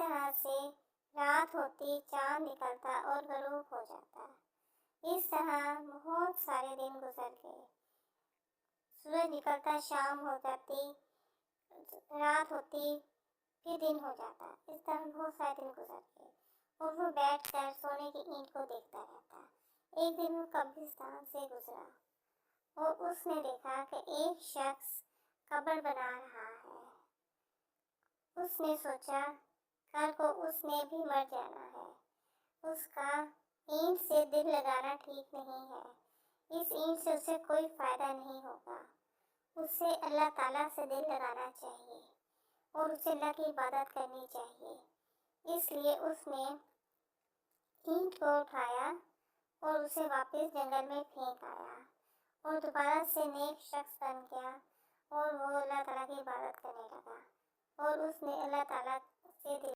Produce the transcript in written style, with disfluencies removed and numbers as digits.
طرح سے رات ہوتی چاند نکلتا اور غروب ہو جاتا۔ اس طرح بہت سارے دن گزر گئے۔ سورج نکلتا شام ہو جاتی، رات ہوتی پھر دن ہو جاتا۔ اس طرح بہت سارے دن گزر گئے اور وہ بیٹھ کر سونے کی اینٹ کو دیکھتا رہتا۔ ایک دن وہ قبرستان سے گزرا اور اس نے دیکھا کہ ایک شخص قبر بنا رہا ہے۔ اس نے سوچا کل کو اس نے بھی مر جانا ہے۔ اس کا اینٹ سے دل لگانا ٹھیک نہیں ہے۔ اس اینٹ سے اسے کوئی فائدہ نہیں ہوگا۔ اسے اللہ تعالیٰ سے دل لگانا چاہیے اور اسے اللہ کی عبادت کرنی چاہیے۔ اس لیے اس نے اینٹ کو اٹھایا اور اسے واپس جنگل میں پھینک آیا اور دوبارہ سے نیک شخص بن گیا اور وہ اللہ تعالیٰ کی عبادت کرنے لگا اور اس نے اللہ تعالیٰ سے